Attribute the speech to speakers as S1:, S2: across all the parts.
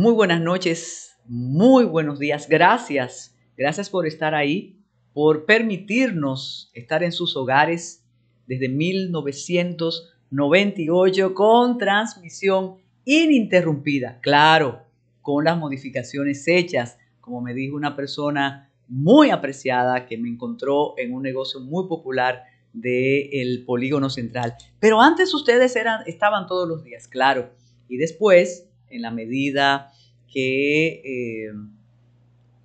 S1: Muy buenas noches, muy buenos días. Gracias. Gracias por estar ahí, por permitirnos estar en sus hogares desde 1998 con transmisión ininterrumpida. Claro, con las modificaciones hechas, como me dijo una persona muy apreciada que me encontró en un negocio muy popular del Polígono Central. Pero antes ustedes estaban todos los días, claro. Y después, en la medida que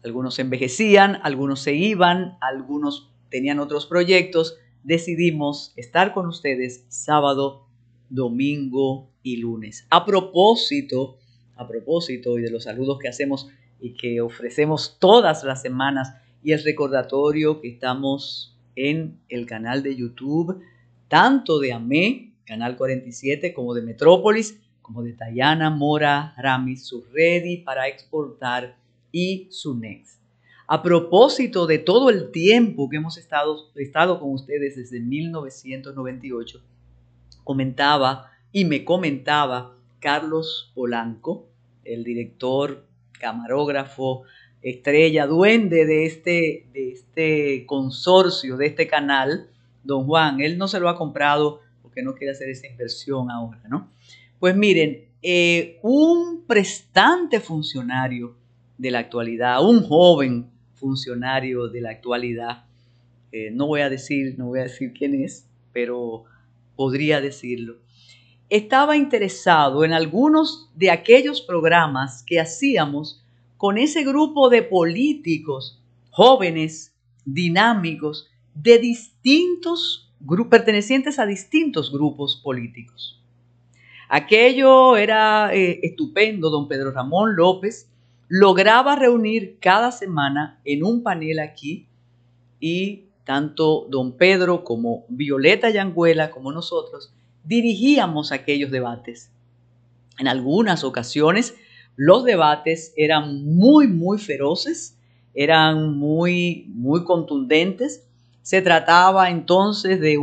S1: algunos envejecían, algunos se iban, algunos tenían otros proyectos, decidimos estar con ustedes sábado, domingo y lunes. A propósito y de los saludos que hacemos y que ofrecemos todas las semanas y el recordatorio que estamos en el canal de YouTube, tanto de AME, Canal 47, como de Metrópolis, como de Tayana Mora Ramis, su Ready para exportar y su Next. A propósito de todo el tiempo que hemos estado con ustedes desde 1998, me comentaba Carlos Polanco, el director, camarógrafo, estrella, duende de este consorcio, de este canal, don Juan. Él no se lo ha comprado porque no quiere hacer esa inversión ahora, ¿no? Pues miren, un prestante funcionario de la actualidad, un joven funcionario de la actualidad, no voy a decir quién es, pero podría decirlo, estaba interesado en algunos de aquellos programas que hacíamos con ese grupo de políticos jóvenes, dinámicos, de distintos grupos, pertenecientes a distintos grupos políticos. Aquello era estupendo. Don Pedro Ramón López lograba reunir cada semana en un panel aquí, y tanto don Pedro como Violeta Yanguela como nosotros dirigíamos aquellos debates. En algunas ocasiones los debates eran muy feroces, eran muy contundentes. Se trataba entonces de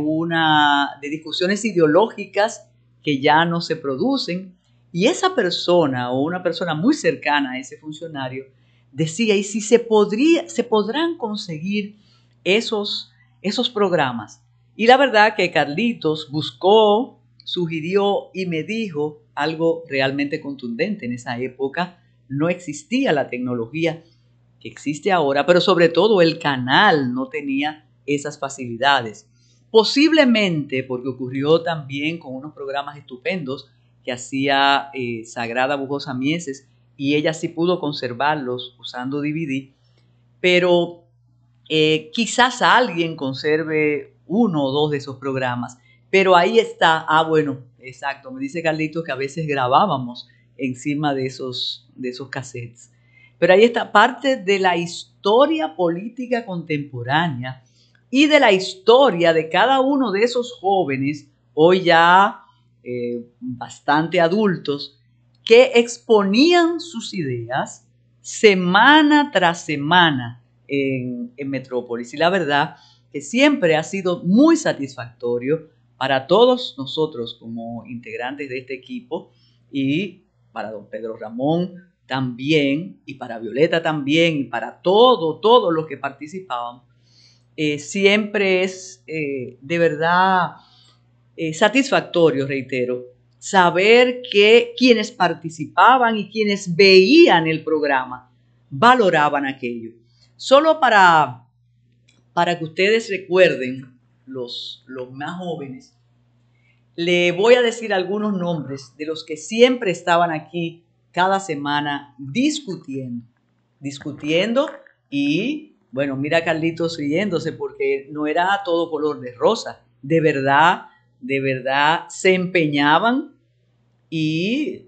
S1: discusiones ideológicas que ya no se producen, y esa persona o una persona muy cercana a ese funcionario decía: ¿y si se podrán conseguir esos programas? Y la verdad que Carlitos buscó, sugirió y me dijo algo realmente contundente. En esa época no existía la tecnología que existe ahora, pero sobre todo el canal no tenía esas facilidades. Posiblemente porque ocurrió también con unos programas estupendos que hacía Sagrada Bujosa Mieses, y ella sí pudo conservarlos usando DVD, pero quizás alguien conserve uno o dos de esos programas. Pero ahí está. Bueno, exacto. Me dice Carlitos que a veces grabábamos encima de esos cassettes. Pero ahí está parte de la historia política contemporánea y de la historia de cada uno de esos jóvenes, hoy ya bastante adultos, que exponían sus ideas semana tras semana en Metrópolis. Y la verdad que siempre ha sido muy satisfactorio para todos nosotros como integrantes de este equipo, y para don Pedro Ramón también, y para Violeta también, y para todos los que participaban. Siempre es de verdad satisfactorio, reitero, saber que quienes participaban y quienes veían el programa valoraban aquello. Solo para que ustedes recuerden, los más jóvenes, le voy a decir algunos nombres de los que siempre estaban aquí cada semana discutiendo, y bueno, mira a Carlitos riéndose porque no era todo color de rosa. De verdad se empeñaban y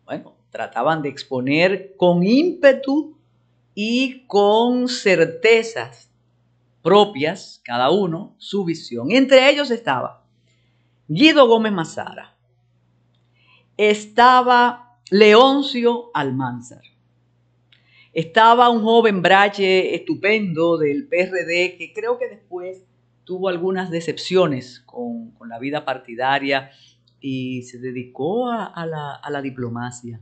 S1: bueno, trataban de exponer con ímpetu y con certezas propias, cada uno su visión. Entre ellos estaba Guido Gómez Mazara, estaba Leoncio Almanzar, estaba un joven brache estupendo del PRD que creo que después tuvo algunas decepciones con la vida partidaria y se dedicó a la diplomacia.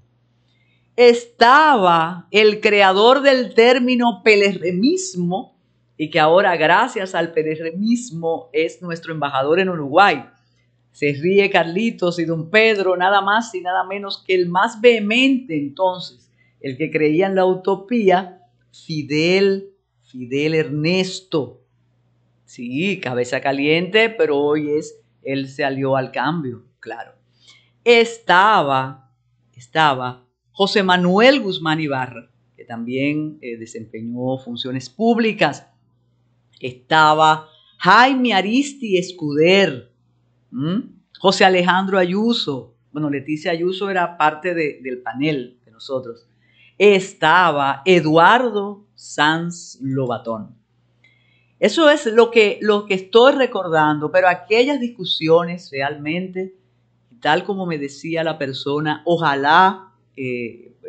S1: Estaba el creador del término pelerremismo y que ahora gracias al pelerremismo es nuestro embajador en Uruguay. Se ríe Carlitos y don Pedro, nada más y nada menos que el más vehemente entonces, el que creía en la utopía, Fidel Ernesto. Sí, cabeza caliente, pero hoy él se alió al cambio, claro. Estaba José Manuel Guzmán Ibarra, que también desempeñó funciones públicas. Estaba Jaime Aristi Escuder, José Alejandro Ayuso. Bueno, Leticia Ayuso era parte del panel de nosotros. Estaba Eduardo Sanz Lobatón. Eso es lo que estoy recordando, pero aquellas discusiones realmente, tal como me decía la persona, ojalá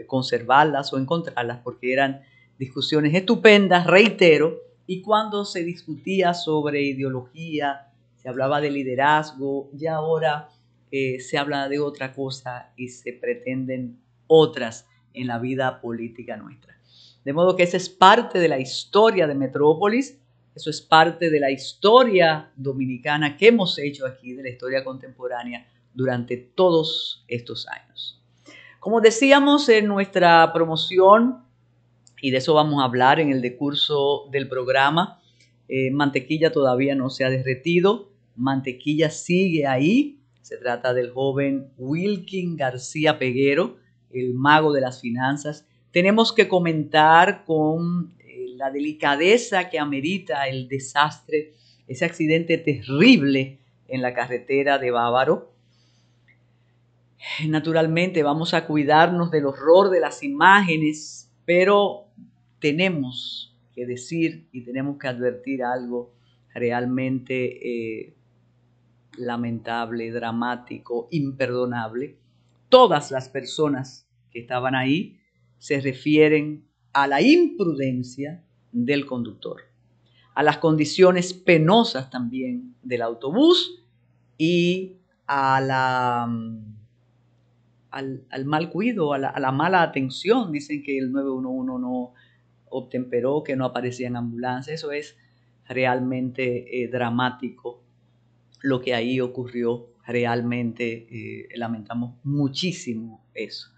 S1: conservarlas o encontrarlas, porque eran discusiones estupendas, reitero, y cuando se discutía sobre ideología, se hablaba de liderazgo, y ahora se habla de otra cosa y se pretenden otras en la vida política nuestra. De modo que esa es parte de la historia de Metrópolis. Eso es parte de la historia dominicana que hemos hecho aquí, de la historia contemporánea durante todos estos años. Como decíamos en nuestra promoción, y de eso vamos a hablar en el decurso del programa, Mantequilla todavía no se ha derretido, Mantequilla sigue ahí. Se trata del joven Wilkin García Peguero, el mago de las finanzas. Tenemos que comentar con la delicadeza que amerita el desastre, ese accidente terrible en la carretera de Bávaro. Naturalmente vamos a cuidarnos del horror de las imágenes, pero tenemos que decir y tenemos que advertir algo realmente lamentable, dramático, imperdonable. Todas las personas que estaban ahí se refieren a la imprudencia del conductor, a las condiciones penosas también del autobús y a al mal cuido, a la mala atención. Dicen que el 911 no obtemperó, que no aparecían ambulancias. Eso es realmente dramático lo que ahí ocurrió. Realmente lamentamos muchísimo eso.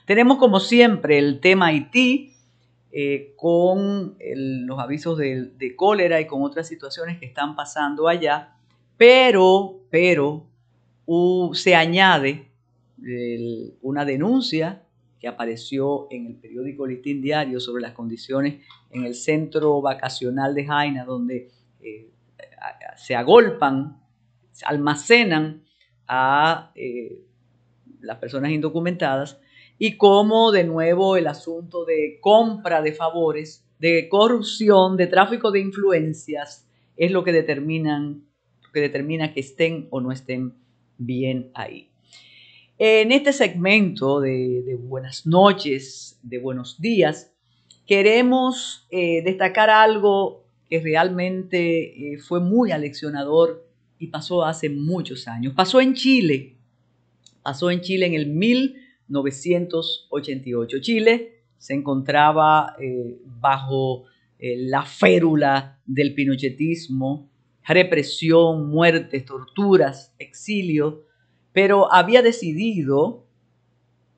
S1: Tenemos como siempre el tema Haití, con los avisos de cólera y con otras situaciones que están pasando allá, pero se añade una denuncia que apareció en el periódico Listín Diario sobre las condiciones en el centro vacacional de Jaina, donde se agolpan, se almacenan a las personas indocumentadas, y cómo de nuevo el asunto de compra de favores, de corrupción, de tráfico de influencias es lo que determina que estén o no estén bien ahí. En este segmento de buenas noches, de buenos días, queremos destacar algo que realmente fue muy aleccionador y pasó hace muchos años. Pasó en Chile en el 1988. Chile se encontraba bajo la férula del pinochetismo, represión, muertes, torturas, exilio, pero había decidido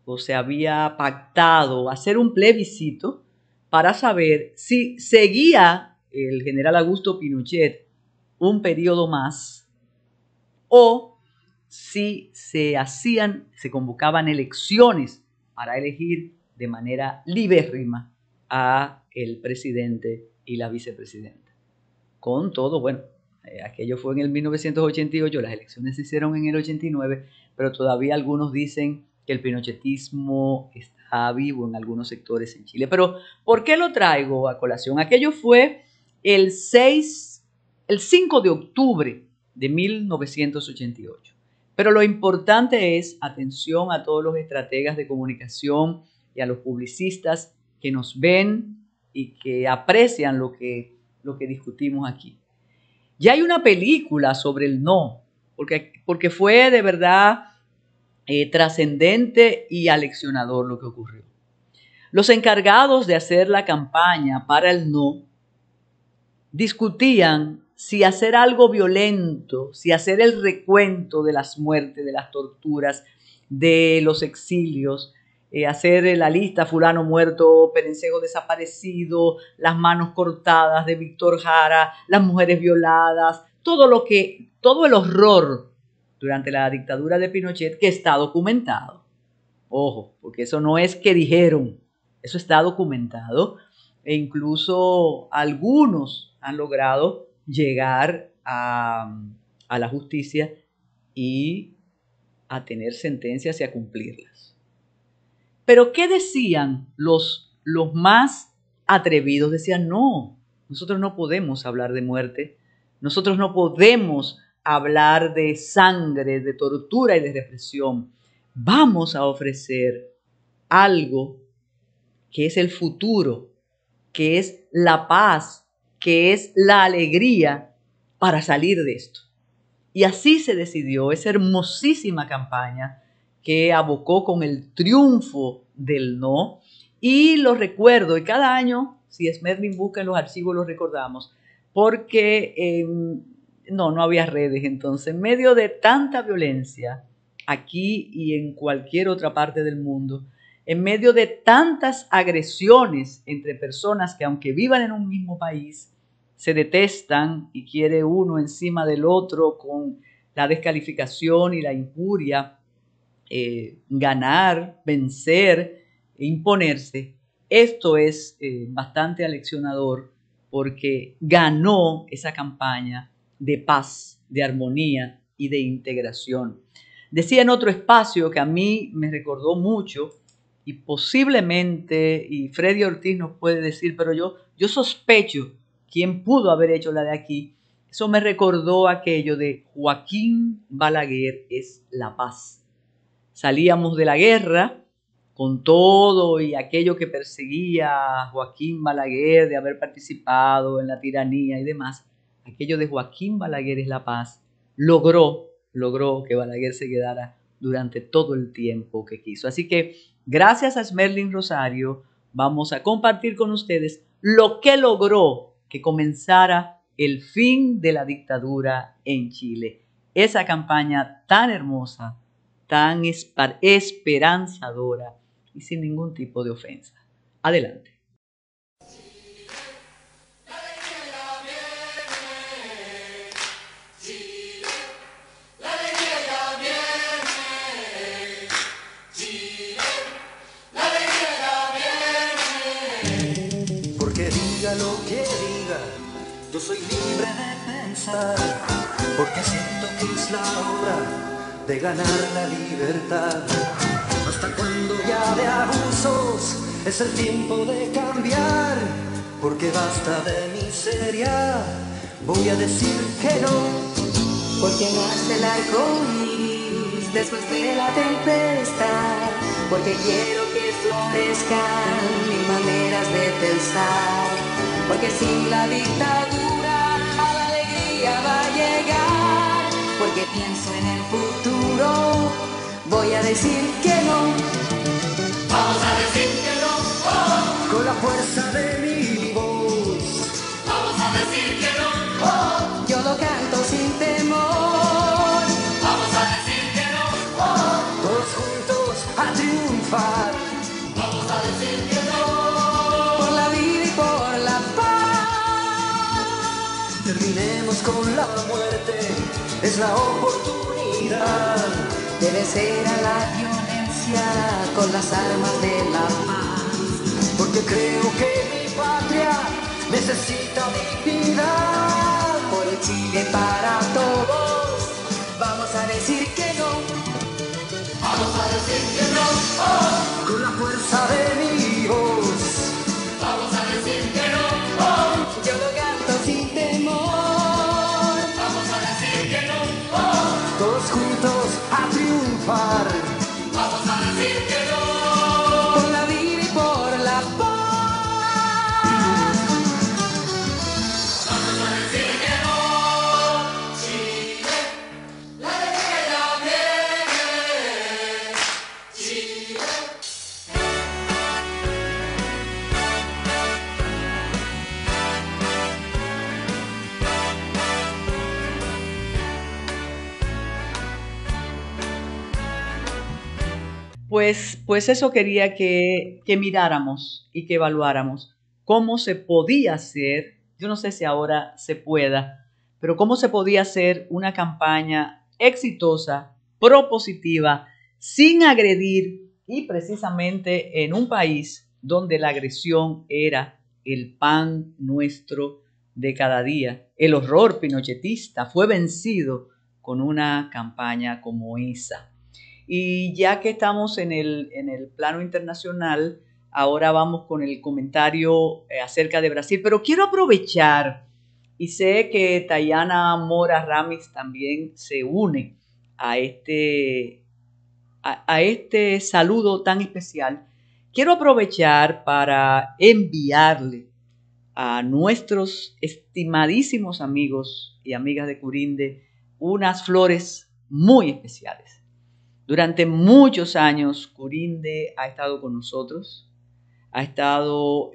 S1: o se había pactado hacer un plebiscito para saber si seguía el general Augusto Pinochet un periodo más o si se convocaban elecciones para elegir de manera libérrima a el presidente y la vicepresidenta. Con todo, bueno, aquello fue en el 1988, las elecciones se hicieron en el 89, pero todavía algunos dicen que el pinochetismo está vivo en algunos sectores en Chile. Pero, ¿por qué lo traigo a colación? Aquello fue el 5 de octubre de 1988. Pero lo importante es, atención a todos los estrategas de comunicación y a los publicistas que nos ven y que aprecian lo que discutimos aquí. Ya hay una película sobre el no, porque fue de verdad trascendente y aleccionador lo que ocurrió. Los encargados de hacer la campaña para el no discutían si hacer algo violento, si hacer el recuento de las muertes, de las torturas, de los exilios, hacer la lista fulano muerto, Perencejo desaparecido, las manos cortadas de Víctor Jara, las mujeres violadas, todo el horror durante la dictadura de Pinochet que está documentado. Ojo, porque eso no es que dijeron, eso está documentado e incluso algunos han logrado llegar a la justicia y a tener sentencias y a cumplirlas. Pero ¿qué decían los más atrevidos? Decían, no, nosotros no podemos hablar de muerte, nosotros no podemos hablar de sangre, de tortura y de represión. Vamos a ofrecer algo que es el futuro, que es la paz, que es la alegría para salir de esto. Y así se decidió esa hermosísima campaña que abocó con el triunfo del no. Y lo recuerdo, y cada año, si Esmerlin busca en los archivos, lo recordamos, porque no había redes entonces. En medio de tanta violencia, aquí y en cualquier otra parte del mundo, en medio de tantas agresiones entre personas que aunque vivan en un mismo país, se detestan y quiere uno encima del otro con la descalificación y la injuria, ganar, vencer, imponerse. Esto es bastante aleccionador porque ganó esa campaña de paz, de armonía y de integración. Decía en otro espacio que a mí me recordó mucho y posiblemente, y Freddy Ortiz nos puede decir, pero yo sospecho quién pudo haber hecho la de aquí. Eso me recordó aquello de Joaquín Balaguer es la paz. Salíamos de la guerra con todo y aquello que perseguía a Joaquín Balaguer de haber participado en la tiranía y demás. Aquello de Joaquín Balaguer es la paz logró que Balaguer se quedara durante todo el tiempo que quiso. Así que gracias a Esmerlin Rosario vamos a compartir con ustedes lo que logró que comenzara el fin de la dictadura en Chile. Esa campaña tan hermosa, tan esperanzadora y sin ningún tipo de ofensa. Adelante.
S2: Lo que diga, yo soy libre de pensar, porque siento que es la hora de ganar la libertad. Hasta cuando ya de abusos es el tiempo de cambiar, porque basta de miseria, voy a decir que no.
S3: Porque nace el arco iris después de la tempestad, porque quiero que florezcan mil maneras de pensar, porque sin la dictadura la alegría va a llegar, porque pienso en el futuro, voy a decir que no.
S4: Vamos a decir que no, oh.
S2: Con la fuerza de mi voz.
S4: Vamos a decir que no, oh.
S3: Yo lo canto sin temor.
S4: Vamos a decir que no, oh.
S2: Todos juntos a triunfar.
S4: Vamos a decir que no.
S3: Por la vida y por la paz.
S2: Terminemos con la muerte, es la oportunidad
S3: de vencer a la violencia con las armas de la paz.
S2: Porque creo que mi patria necesita dignidad.
S3: Por el Chile para todos, vamos a decir que no.
S4: Vamos a decir que no, oh.
S2: Con la fuerza de mi voz.
S4: Vamos a decir que no, oh.
S3: Yo lo canto sin temor.
S4: Vamos a decir que no, oh.
S2: Todos juntos a triunfar.
S4: Vamos a decir que no.
S3: Por la vida y por la paz.
S4: Vamos a decir que no. Chile, la alegría ya viene. Chile.
S1: Pues eso quería que miráramos y que evaluáramos cómo se podía hacer, yo no sé si ahora se pueda, pero cómo se podía hacer una campaña exitosa, propositiva, sin agredir y precisamente en un país donde la agresión era el pan nuestro de cada día. El horror pinochetista fue vencido con una campaña como esa. Y ya que estamos en el plano internacional, ahora vamos con el comentario acerca de Brasil, pero quiero aprovechar, y sé que Tayana Mora Ramis también se une a este saludo tan especial. Quiero aprovechar para enviarle a nuestros estimadísimos amigos y amigas de Curinde unas flores muy especiales. Durante muchos años, Curinde ha estado con nosotros, ha estado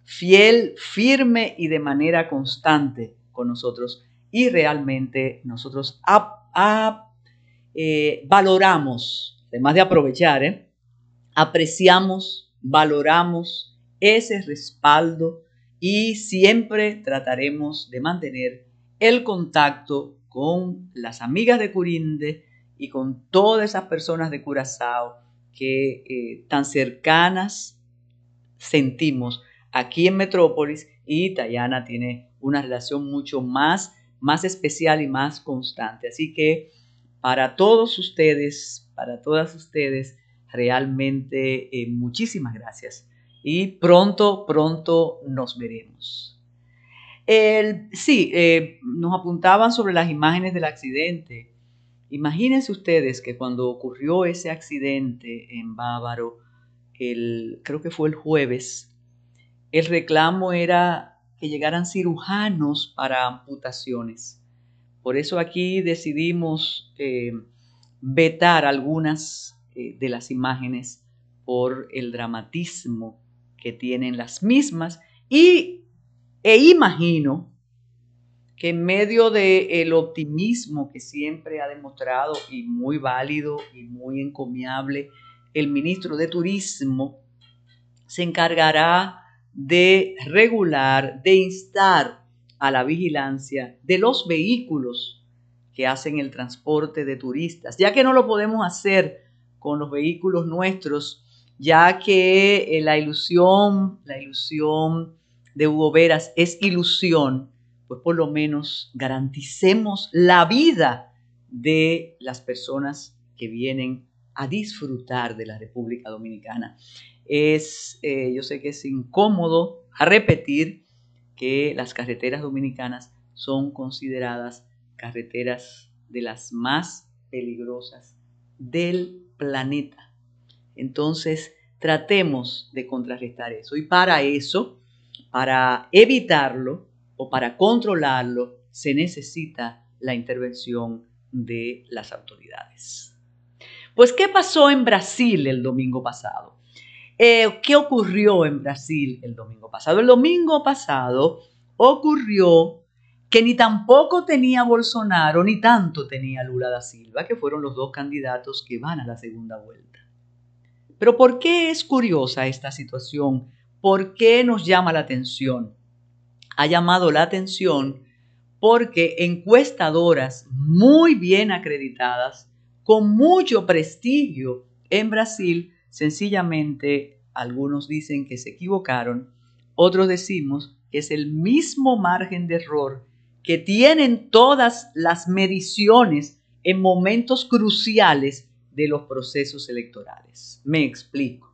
S1: fiel, firme y de manera constante con nosotros. Y realmente nosotros valoramos, además de aprovechar, apreciamos, valoramos ese respaldo y siempre trataremos de mantener el contacto con las amigas de Curinde y con todas esas personas de Curazao que tan cercanas sentimos aquí en Metrópolis, y Tayana tiene una relación mucho más especial y más constante. Así que para todos ustedes, para todas ustedes, realmente muchísimas gracias y pronto nos veremos. Nos apuntaban sobre las imágenes del accidente. Imagínense ustedes que cuando ocurrió ese accidente en Bávaro, creo que fue el jueves, el reclamo era que llegaran cirujanos para amputaciones. Por eso aquí decidimos vetar algunas de las imágenes por el dramatismo que tienen las mismas e imagino que en medio del optimismo que siempre ha demostrado y muy válido y muy encomiable el ministro de Turismo, se encargará de regular, de instar a la vigilancia de los vehículos que hacen el transporte de turistas, ya que no lo podemos hacer con los vehículos nuestros, ya que la ilusión de Hugo Veras es ilusión, pues por lo menos garanticemos la vida de las personas que vienen a disfrutar de la República Dominicana. Yo sé que es incómodo repetir que las carreteras dominicanas son consideradas carreteras de las más peligrosas del planeta. Entonces, tratemos de contrarrestar eso. Y para eso, para evitarlo o para controlarlo, se necesita la intervención de las autoridades. Pues, ¿qué pasó en Brasil el domingo pasado? ¿Qué ocurrió en Brasil el domingo pasado? El domingo pasado ocurrió que ni tampoco tenía Bolsonaro ni tanto tenía Lula da Silva, que fueron los dos candidatos que van a la segunda vuelta. Pero ¿por qué es curiosa esta situación? ¿Por qué nos llama la atención? Ha llamado la atención porque encuestadoras muy bien acreditadas, con mucho prestigio en Brasil, sencillamente algunos dicen que se equivocaron, otros decimos que es el mismo margen de error que tienen todas las mediciones en momentos cruciales de los procesos electorales. Me explico.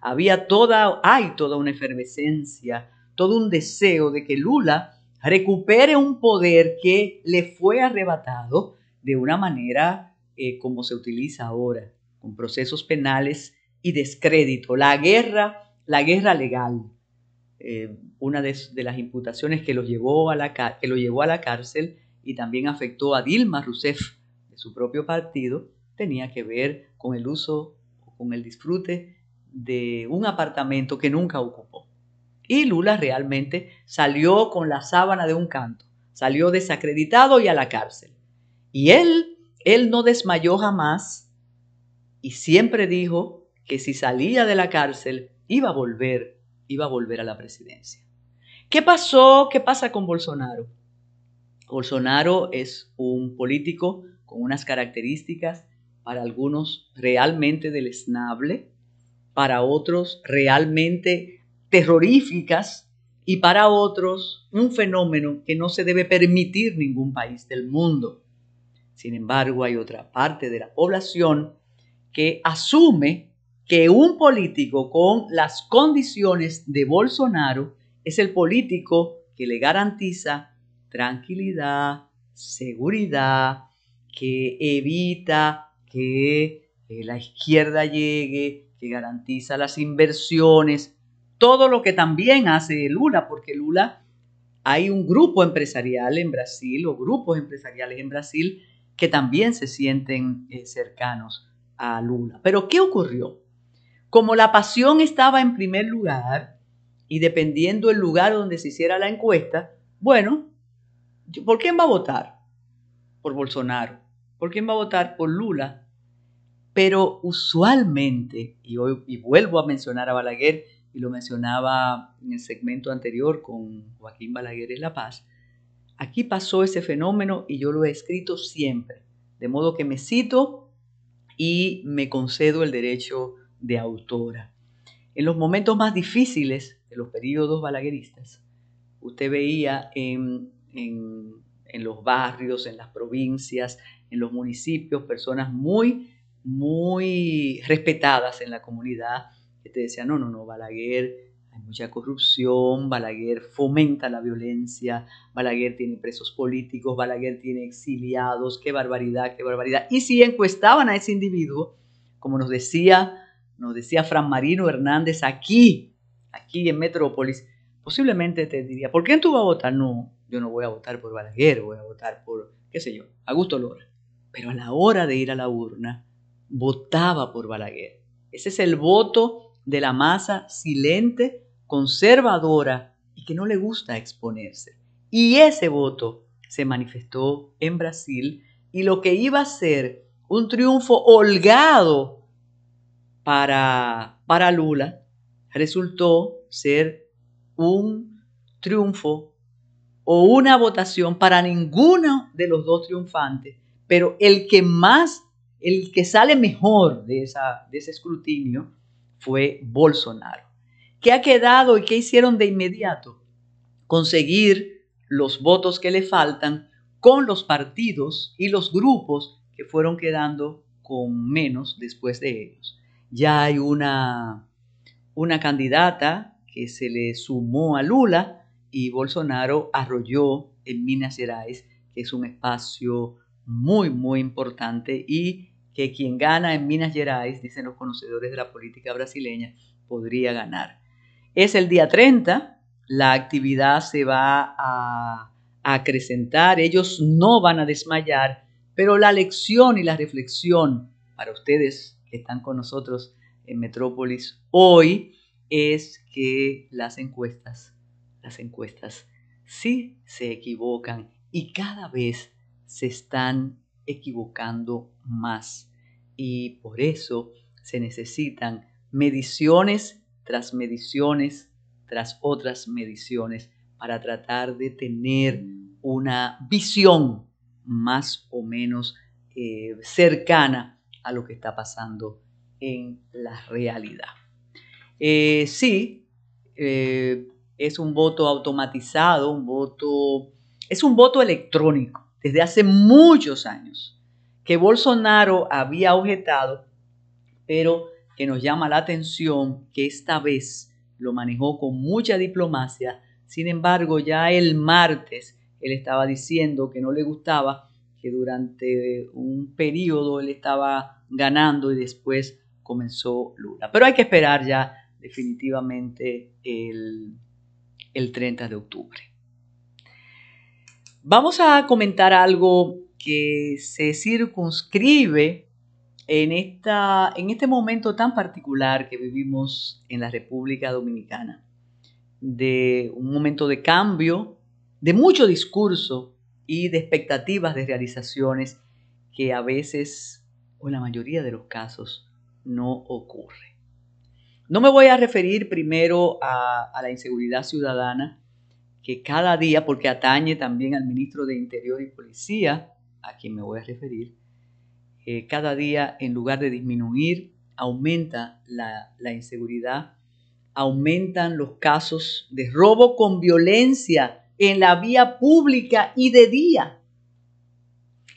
S1: Hay toda una efervescencia, todo un deseo de que Lula recupere un poder que le fue arrebatado de una manera como se utiliza ahora, con procesos penales y descrédito. La guerra legal, una de las imputaciones que lo llevó a la cárcel y también afectó a Dilma Rousseff de su propio partido, tenía que ver con el uso, con el disfrute de un apartamento que nunca ocupó. Y Lula realmente salió con la sábana de un canto, salió desacreditado y a la cárcel. Y él no desmayó jamás, y siempre dijo que si salía de la cárcel iba a volver a la presidencia. ¿Qué pasó? ¿Qué pasa con Bolsonaro? Bolsonaro es un político con unas características, para algunos realmente deleznable, para otros realmente terroríficas y para otros un fenómeno que no se debe permitir ningún país del mundo. Sin embargo, hay otra parte de la población que asume que un político con las condiciones de Bolsonaro es el político que le garantiza tranquilidad, seguridad, que evita que la izquierda llegue, que garantiza las inversiones, todo lo que también hace Lula, porque Lula, hay un grupo empresarial en Brasil o grupos empresariales en Brasil que también se sienten cercanos a Lula. Pero ¿qué ocurrió? Como la pasión estaba en primer lugar y dependiendo del lugar donde se hiciera la encuesta, bueno, ¿por quién va a votar? Por Bolsonaro. ¿Por quién va a votar? Por Lula. Pero usualmente, y vuelvo a mencionar a Balaguer, y lo mencionaba en el segmento anterior con Joaquín Balaguer en La Paz, aquí pasó ese fenómeno y yo lo he escrito siempre, de modo que me cito y me concedo el derecho de autora. En los momentos más difíciles de los periodos balagueristas, usted veía en los barrios, en las provincias, en los municipios, personas muy respetadas en la comunidad que te decían, no, Balaguer, hay mucha corrupción, Balaguer fomenta la violencia, Balaguer tiene presos políticos, Balaguer tiene exiliados, qué barbaridad, qué barbaridad. Y si encuestaban a ese individuo, como nos decía Fran Marino Hernández aquí en Metrópolis, posiblemente te diría, ¿por quién tú vas a votar? No, yo no voy a votar por Balaguer, voy a votar por, qué sé yo, Augusto Lora. Pero a la hora de ir a la urna, votaba por Balaguer. Ese es el voto de la masa silente, conservadora y que no le gusta exponerse. Y ese voto se manifestó en Brasil y lo que iba a ser un triunfo holgado para Lula resultó ser un triunfo o una votación para ninguno de los dos triunfantes, pero el que sale mejor de ese escrutinio fue Bolsonaro. ¿Qué ha quedado y qué hicieron de inmediato? Conseguir los votos que le faltan con los partidos y los grupos que fueron quedando con menos después de ellos. Ya hay una candidata que se le sumó a Lula y Bolsonaro arrolló en Minas Gerais, que es un espacio muy importante y que quien gana en Minas Gerais, dicen los conocedores de la política brasileña, podría ganar. Es el día 30, la actividad se va a acrecentar, ellos no van a desmayar, pero la lección y la reflexión para ustedes que están con nosotros en Metrópolis hoy es que las encuestas sí se equivocan y cada vez se están equivocando más. Y por eso se necesitan mediciones tras mediciones tras otras mediciones para tratar de tener una visión más o menos cercana a lo que está pasando en la realidad. Sí, es un voto automatizado, es un voto electrónico desde hace muchos años que Bolsonaro había objetado, pero que nos llama la atención que esta vez lo manejó con mucha diplomacia. Sin embargo, ya el martes él estaba diciendo que no le gustaba que durante un periodo él estaba ganando y después comenzó Lula. Pero hay que esperar ya definitivamente el 30 de octubre. Vamos a comentar algo que se circunscribe en este momento tan particular que vivimos en la República Dominicana, de un momento de cambio, de mucho discurso y de expectativas de realizaciones que a veces, o en la mayoría de los casos, no ocurre. No me voy a referir primero a la inseguridad ciudadana, que cada día, porque atañe también al ministro de Interior y Policía, a quien me voy a referir, cada día, en lugar de disminuir, aumenta la inseguridad, aumentan los casos de robo con violencia en la vía pública y de día.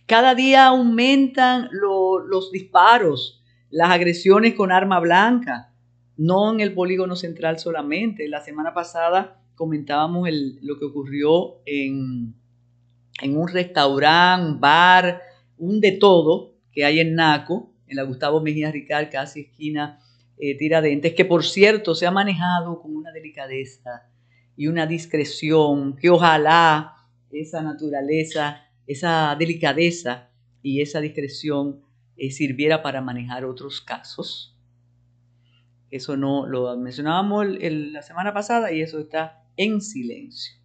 S1: Cada día aumentan los disparos, las agresiones con arma blanca, no en el polígono central solamente. La semana pasada comentábamos lo que ocurrió en un restaurante, un bar, un de todo que hay en Naco, en la Gustavo Mejía Ricard, casi esquina Tiradentes, que por cierto se ha manejado con una delicadeza y una discreción, que ojalá esa naturaleza, esa delicadeza y esa discreción sirviera para manejar otros casos. Eso no lo mencionábamos la semana pasada y eso está en silencio.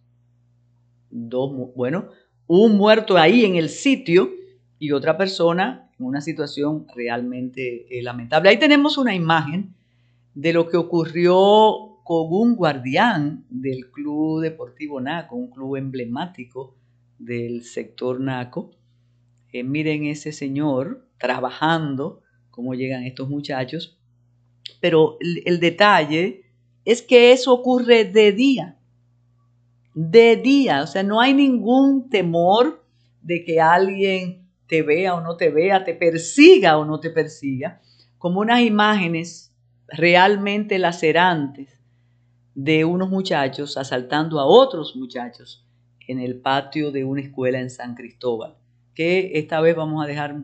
S1: Un muerto ahí en el sitio y otra persona en una situación realmente lamentable. Ahí tenemos una imagen de lo que ocurrió con un guardián del Club Deportivo Naco, un club emblemático del sector Naco. Miren ese señor trabajando, cómo llegan estos muchachos. Pero el detalle es que eso ocurre de día. De día, o sea, no hay ningún temor de que alguien te vea o no te vea, te persiga o no te persiga, como unas imágenes realmente lacerantes de unos muchachos asaltando a otros muchachos en el patio de una escuela en San Cristóbal, que esta vez vamos a dejar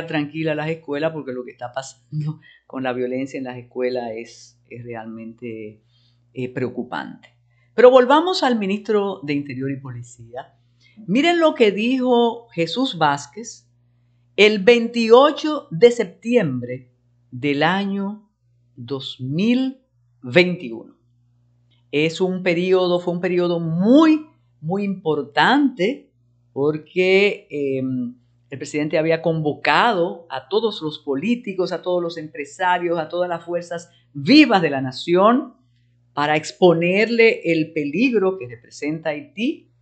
S1: tranquilas las escuelas porque lo que está pasando con la violencia en las escuelas es realmente preocupante. Pero volvamos al ministro de Interior y Policía. Miren lo que dijo Jesús Vázquez el 28 de septiembre del año 2021. Fue un periodo muy, muy importante porque el presidente había convocado a todos los políticos, a todos los empresarios, a todas las fuerzas vivas de la nación para exponerle el peligro que representa Haití.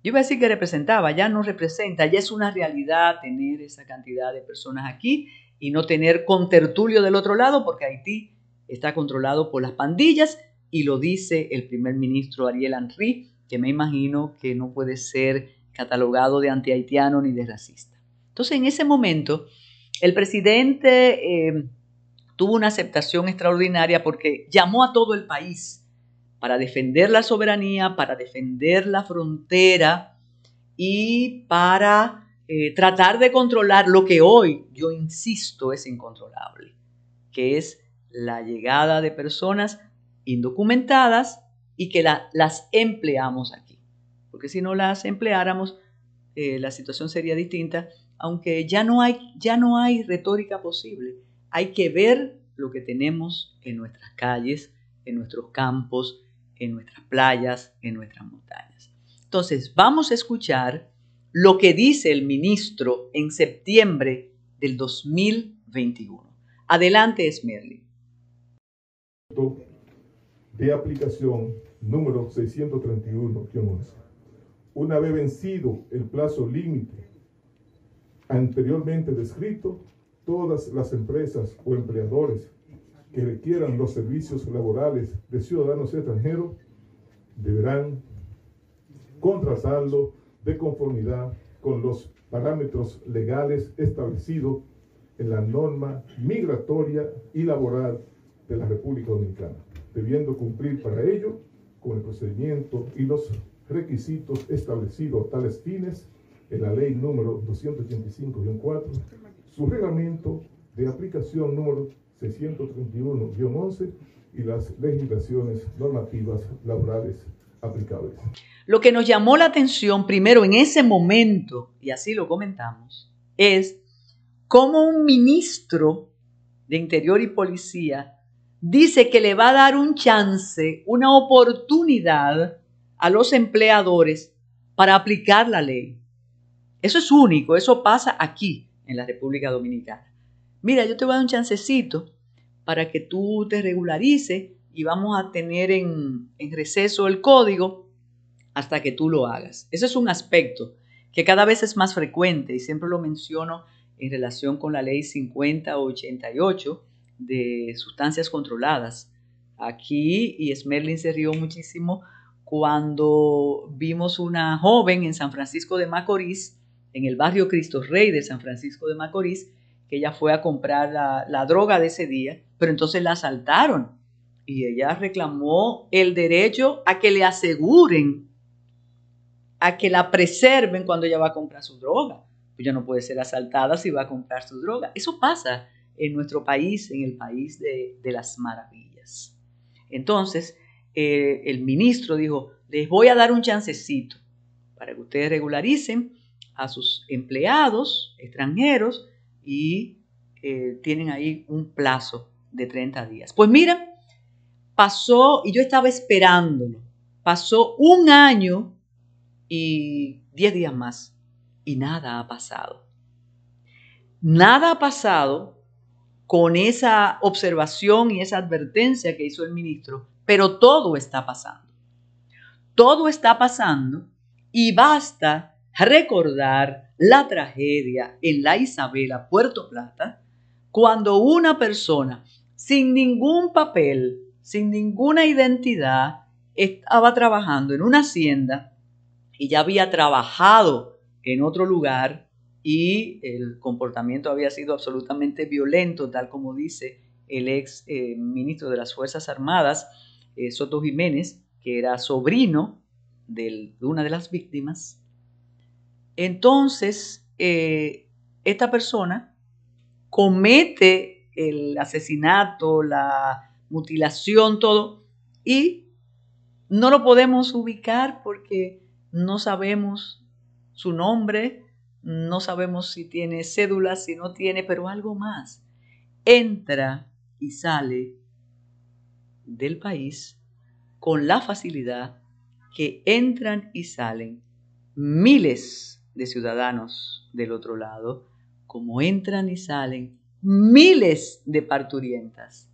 S1: Yo iba a decir que representaba, ya no representa, ya es una realidad tener esa cantidad de personas aquí y no tener contertulio del otro lado, porque Haití está controlado por las pandillas y lo dice el primer ministro Ariel Henry, que me imagino que no puede ser catalogado de antihaitiano ni de racista. Entonces, en ese momento, el presidente tuvo una aceptación extraordinaria porque llamó a todo el país para defender la soberanía, para defender la frontera y para tratar de controlar lo que hoy, yo insisto, es incontrolable, que es la llegada de personas indocumentadas y que las empleamos aquí. Porque si no las empleáramos, la situación sería distinta, aunque ya no hay retórica posible. Hay que ver lo que tenemos en nuestras calles, en nuestros campos, en nuestras playas, en nuestras montañas. Entonces, vamos a escuchar lo que dice el ministro en septiembre del 2021. Adelante, Esmerly.
S5: De aplicación número 631-11. Una vez vencido el plazo límite anteriormente descrito, todas las empresas o empleadores que requieran los servicios laborales de ciudadanos extranjeros deberán contratarlo de conformidad con los parámetros legales establecidos en la norma migratoria y laboral de la República Dominicana, debiendo cumplir para ello con el procedimiento y los requisitos establecidos a tales fines en la ley número 285-4, su reglamento de aplicación número 631-11 y las legislaciones normativas laborales aplicables.
S1: Lo que nos llamó la atención primero en ese momento, y así lo comentamos, es cómo un ministro de Interior y Policía dice que le va a dar un chance, una oportunidad a los empleadores para aplicar la ley. Eso es único, eso pasa aquí en la República Dominicana. mira, yo te voy a dar un chancecito para que tú te regularices y vamos a tener en receso el código hasta que tú lo hagas. Ese es un aspecto que cada vez es más frecuente y siempre lo menciono en relación con la ley 5088 de sustancias controladas. Aquí, y Smerlin se rió muchísimo cuando vimos una joven en San Francisco de Macorís, en el barrio Cristo Rey de San Francisco de Macorís, que ella fue a comprar la droga de ese día, pero entonces la asaltaron y ella reclamó el derecho a que le aseguren, a que la preserven cuando ella va a comprar su droga. Pues ella no puede ser asaltada si va a comprar su droga. Eso pasa en nuestro país, en el país de las maravillas. Entonces, el ministro dijo, les voy a dar un chancecito para que ustedes regularicen a sus empleados extranjeros y tienen ahí un plazo de 30 días. Pues mira, pasó, y yo estaba esperándolo, pasó un año y 10 días más y nada ha pasado. Nada ha pasado con esa observación y esa advertencia que hizo el ministro, pero todo está pasando. Todo está pasando y basta recordar la tragedia en la Isabela, Puerto Plata, cuando una persona sin ningún papel, sin ninguna identidad, estaba trabajando en una hacienda y ya había trabajado en otro lugar y el comportamiento había sido absolutamente violento, tal como dice el ex ministro de las Fuerzas Armadas, Soto Jiménez, que era sobrino de una de las víctimas. Entonces, esta persona comete el asesinato, la mutilación, todo, y no lo podemos ubicar porque no sabemos su nombre, no sabemos si tiene cédula, si no tiene, pero algo más. Entra y sale del país con la facilidad que entran y salen miles de ciudadanos del otro lado, como entran y salen miles de parturientas.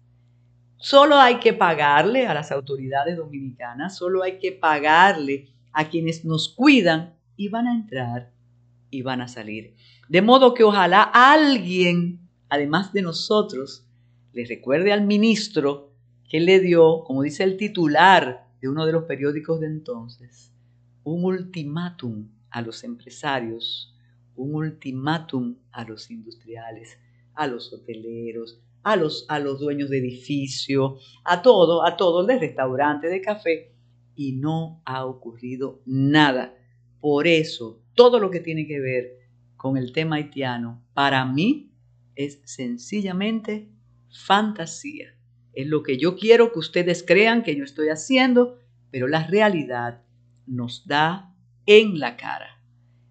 S1: Solo hay que pagarle a las autoridades dominicanas, solo hay que pagarle a quienes nos cuidan y van a entrar y van a salir. De modo que ojalá alguien, además de nosotros, le recuerde al ministro que le dio, como dice el titular de uno de los periódicos de entonces, un ultimátum a los empresarios, un ultimátum a los industriales, a los hoteleros, a los dueños de edificio, a todos, de restaurante, de café, y no ha ocurrido nada. Por eso, todo lo que tiene que ver con el tema haitiano, para mí, es sencillamente fantasía. Es lo que yo quiero que ustedes crean que yo estoy haciendo, pero la realidad nos da en la cara.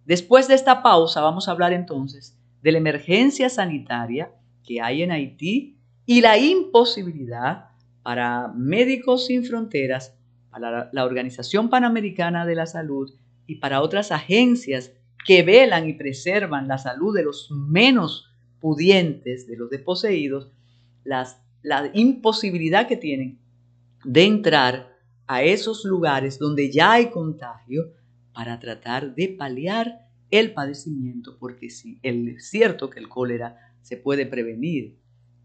S1: Después de esta pausa, vamos a hablar entonces de la emergencia sanitaria que hay en Haití y la imposibilidad para Médicos Sin Fronteras, para la Organización Panamericana de la Salud y para otras agencias que velan y preservan la salud de los menos pudientes, de los desposeídos, la imposibilidad que tienen de entrar a esos lugares donde ya hay contagio para tratar de paliar el padecimiento, porque sí, es cierto que el cólera se puede prevenir,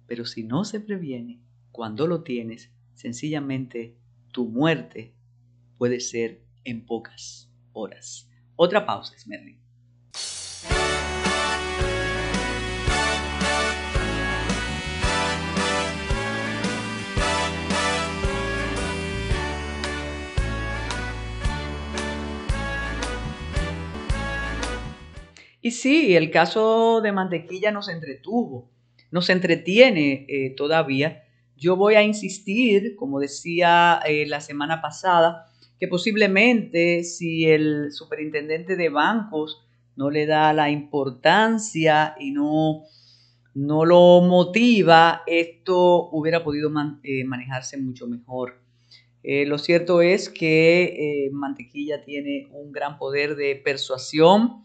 S1: pero si no se previene, cuando lo tienes, sencillamente tu muerte puede ser en pocas horas. Otra pausa, Smerlin. Y sí, el caso de Mantequilla nos entretuvo, nos entretiene todavía. Yo voy a insistir, como decía la semana pasada, que posiblemente si el superintendente de bancos no le da la importancia y no lo motiva, esto hubiera podido manejarse mucho mejor. Lo cierto es que Mantequilla tiene un gran poder de persuasión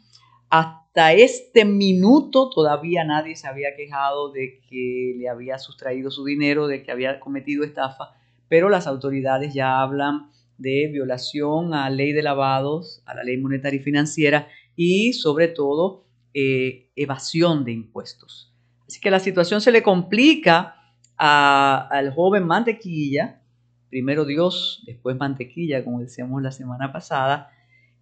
S1: Hasta este minuto todavía nadie se había quejado de que le había sustraído su dinero, de que había cometido estafa, pero las autoridades ya hablan de violación a la ley de lavados, a la ley monetaria y financiera y sobre todo evasión de impuestos. Así que la situación se le complica al joven Mantequilla, primero Dios, después Mantequilla, como decíamos la semana pasada,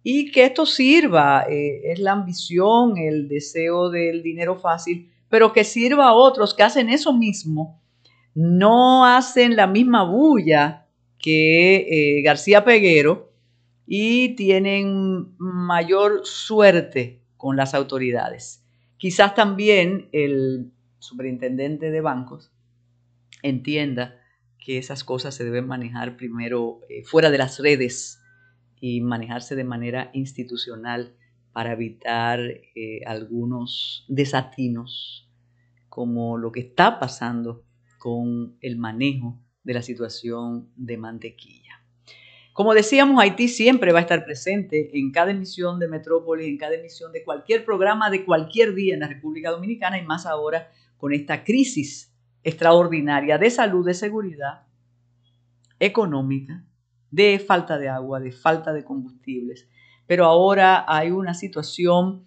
S1: y que esto sirva, es la ambición, el deseo del dinero fácil, pero que sirva a otros que hacen eso mismo, no hacen la misma bulla que García Peguero y tienen mayor suerte con las autoridades. Quizás también el superintendente de bancos entienda que esas cosas se deben manejar primero fuera de las redes y manejarse de manera institucional para evitar algunos desatinos como lo que está pasando con el manejo de la situación de Mantequilla. Como decíamos, Haití siempre va a estar presente en cada emisión de Metrópolis, en cada emisión de cualquier programa de cualquier día en la República Dominicana y más ahora con esta crisis extraordinaria de salud, de seguridad, económica, de falta de agua, de falta de combustibles. Pero ahora hay una situación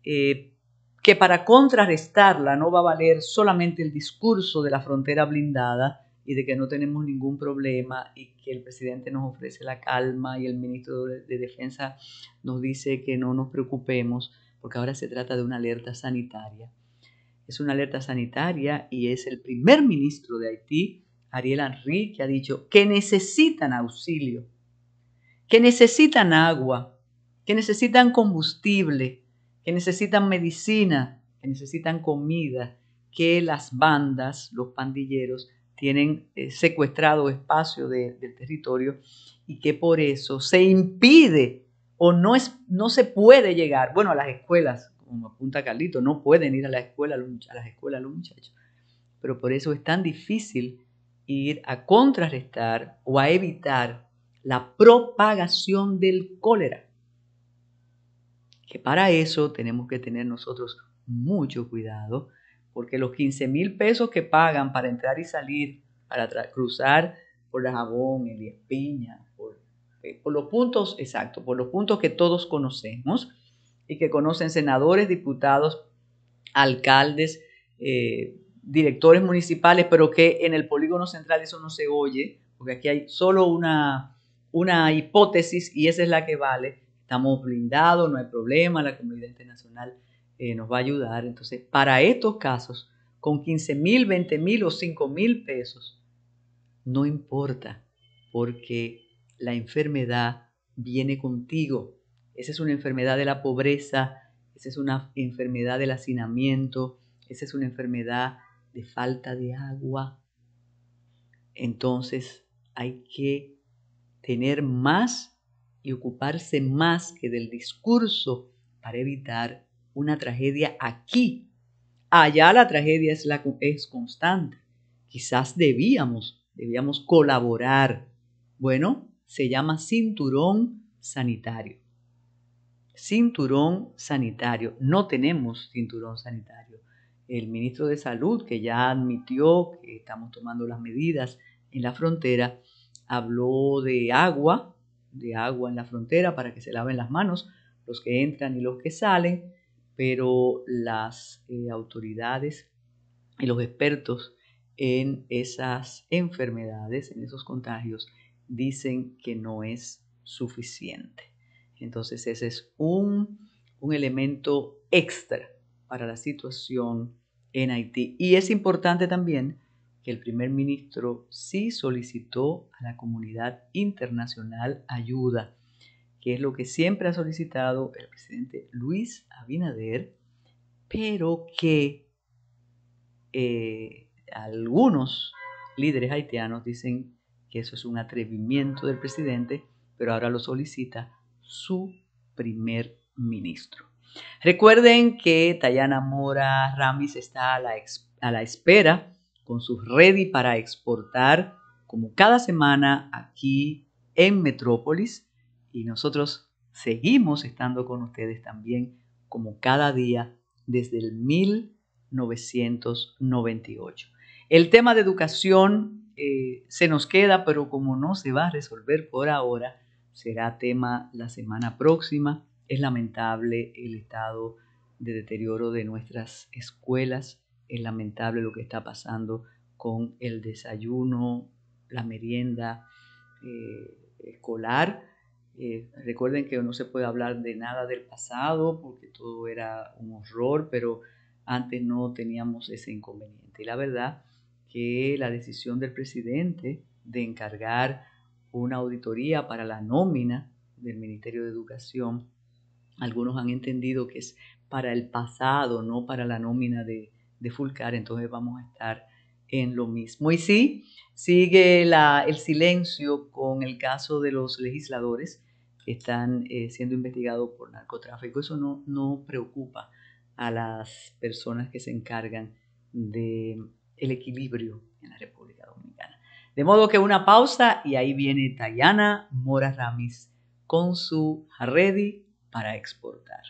S1: que para contrarrestarla no va a valer solamente el discurso de la frontera blindada y de que no tenemos ningún problema y que el presidente nos ofrece la calma y el ministro de Defensa nos dice que no nos preocupemos, porque ahora se trata de una alerta sanitaria. Es una alerta sanitaria y es el primer ministro de Haití, Ariel Henry, que ha dicho que necesitan auxilio, que necesitan agua, que necesitan combustible, que necesitan medicina, que necesitan comida, que las bandas, los pandilleros, tienen secuestrado espacio del territorio y que por eso se impide o no se puede llegar, bueno, a las escuelas, como apunta Carlito, no pueden ir a las escuelas los muchachos, pero por eso es tan difícil ir a contrarrestar o a evitar la propagación del cólera. Que para eso tenemos que tener nosotros mucho cuidado, porque los 15,000 pesos que pagan para entrar y salir, para cruzar por la Jabón, Elías Piña, por los puntos exactos, por los puntos que todos conocemos y que conocen senadores, diputados, alcaldes, directores municipales, pero que en el polígono central eso no se oye, porque aquí hay solo una hipótesis y esa es la que vale. Estamos blindados, no hay problema, la comunidad internacional nos va a ayudar. Entonces, para estos casos, con 15,000, 20,000 o 5,000 pesos, no importa, porque la enfermedad viene contigo. Esa es una enfermedad de la pobreza, esa es una enfermedad del hacinamiento, esa es una enfermedad de falta de agua. Entonces, hay que tener más y ocuparse más que del discurso para evitar una tragedia aquí. Allá la tragedia es constante. Quizás debíamos colaborar. Bueno, se llama cinturón sanitario. Cinturón sanitario. No tenemos cinturón sanitario. El ministro de Salud, que ya admitió que estamos tomando las medidas en la frontera, habló de agua en la frontera para que se laven las manos los que entran y los que salen, pero las autoridades y los expertos en esas enfermedades, en esos contagios, dicen que no es suficiente. Entonces ese es un elemento extra para la situación en Haití. Y es importante también que el primer ministro sí solicitó a la comunidad internacional ayuda, que es lo que siempre ha solicitado el presidente Luis Abinader, pero que algunos líderes haitianos dicen que eso es un atrevimiento del presidente, pero ahora lo solicita su primer ministro. Recuerden que Tayana Mora Ramis está a la espera con su ready para exportar como cada semana aquí en Metrópolis y nosotros seguimos estando con ustedes también como cada día desde el 1998. El tema de educación se nos queda, pero como no se va a resolver por ahora, será tema la semana próxima. Es lamentable el estado de deterioro de nuestras escuelas, es lamentable lo que está pasando con el desayuno, la merienda escolar. Recuerden que no se puede hablar de nada del pasado porque todo era un horror, pero antes no teníamos ese inconveniente. Y la verdad que la decisión del presidente de encargar una auditoría para la nómina del Ministerio de Educación, algunos han entendido que es para el pasado, no para la nómina de Fulcar, entonces vamos a estar en lo mismo. Y sí, sigue el silencio con el caso de los legisladores que están siendo investigados por narcotráfico. Eso no preocupa a las personas que se encargan del equilibrio en la República Dominicana. De modo que una pausa y ahí viene Tayana Mora Ramis con su Ready para exportar.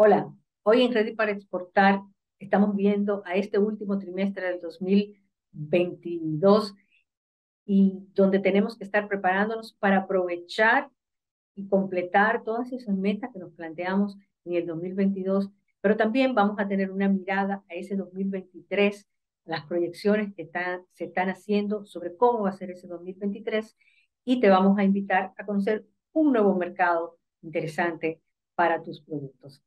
S6: Hola, hoy en Ready para Exportar estamos viendo a este último trimestre del 2022 y donde tenemos que estar preparándonos para aprovechar y completar todas esas metas que nos planteamos en el 2022, pero también vamos a tener una mirada a ese 2023, las proyecciones que se están haciendo sobre cómo va a ser ese 2023 y te vamos a invitar a conocer un nuevo mercado interesante para tus productos.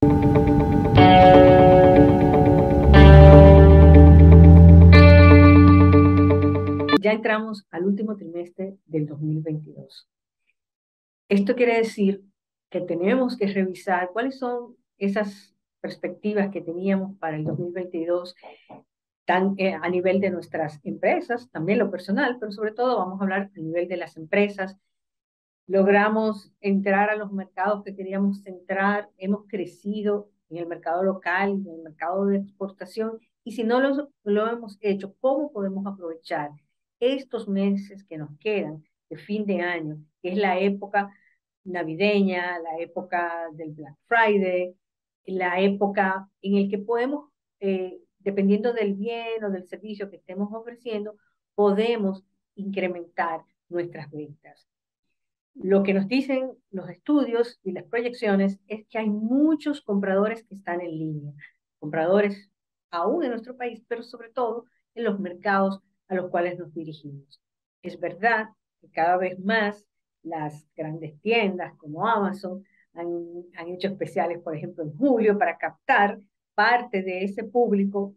S6: Ya entramos al último trimestre del 2022. Esto quiere decir que tenemos que revisar cuáles son esas perspectivas que teníamos para el 2022 a nivel de nuestras empresas, también lo personal, pero sobre todo vamos a hablar a nivel de las empresas. Logramos entrar a los mercados que queríamos entrar, hemos crecido en el mercado local, en el mercado de exportación, y si no lo hemos hecho, ¿cómo podemos aprovechar estos meses que nos quedan de fin de año, que es la época navideña, la época del Black Friday, la época en el que podemos, dependiendo del bien o del servicio que estemos ofreciendo, podemos incrementar nuestras ventas? Lo que nos dicen los estudios y las proyecciones es que hay muchos compradores que están en línea, compradores aún en nuestro país, pero sobre todo en los mercados a los cuales nos dirigimos. Es verdad que cada vez más las grandes tiendas como Amazon han hecho especiales, por ejemplo, en julio para captar parte de ese público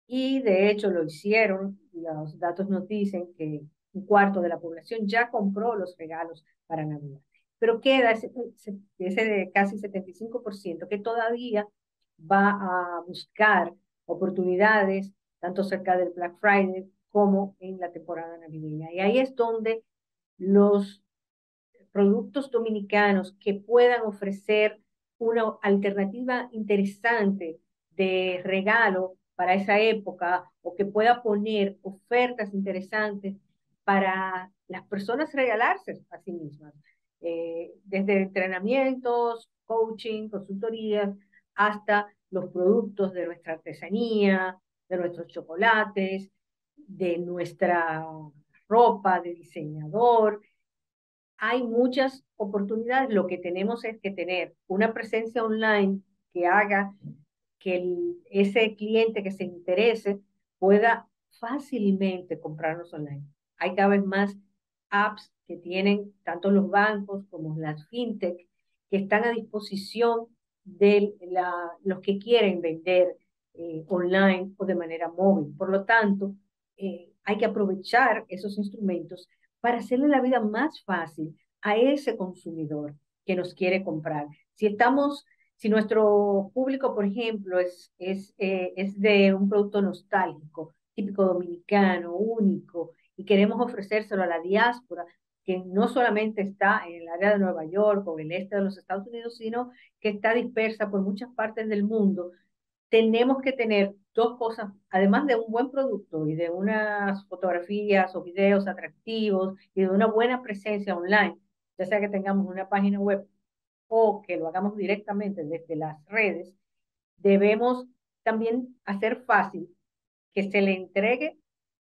S6: y de hecho lo hicieron. Los datos nos dicen que un cuarto de la población ya compró los regalos para Navidad. Pero queda ese de casi 75% que todavía va a buscar oportunidades, tanto cerca del Black Friday como en la temporada navideña. Y ahí es donde los productos dominicanos que puedan ofrecer una alternativa interesante de regalo para esa época o que pueda poner ofertas interesantes para las personas regalarse a sí mismas, desde entrenamientos, coaching, consultorías, hasta los productos de nuestra artesanía, de nuestros chocolates, de nuestra ropa de diseñador. Hay muchas oportunidades. Lo que tenemos es que tener una presencia online que haga que ese cliente que se interese pueda fácilmente comprarnos online. Hay cada vez más apps que tienen tanto los bancos como las fintech que están a disposición de los que quieren vender online o de manera móvil. Por lo tanto, hay que aprovechar esos instrumentos para hacerle la vida más fácil a ese consumidor que nos quiere comprar. Si nuestro público, por ejemplo, es de un producto nostálgico, típico dominicano, único, y queremos ofrecérselo a la diáspora, que no solamente está en el área de Nueva York o el este de los Estados Unidos, sino que está dispersa por muchas partes del mundo. Tenemos que tener dos cosas, además de un buen producto y de unas fotografías o videos atractivos y de una buena presencia online, ya sea que tengamos una página web o que lo hagamos directamente desde las redes. Debemos también hacer fácil que se le entregue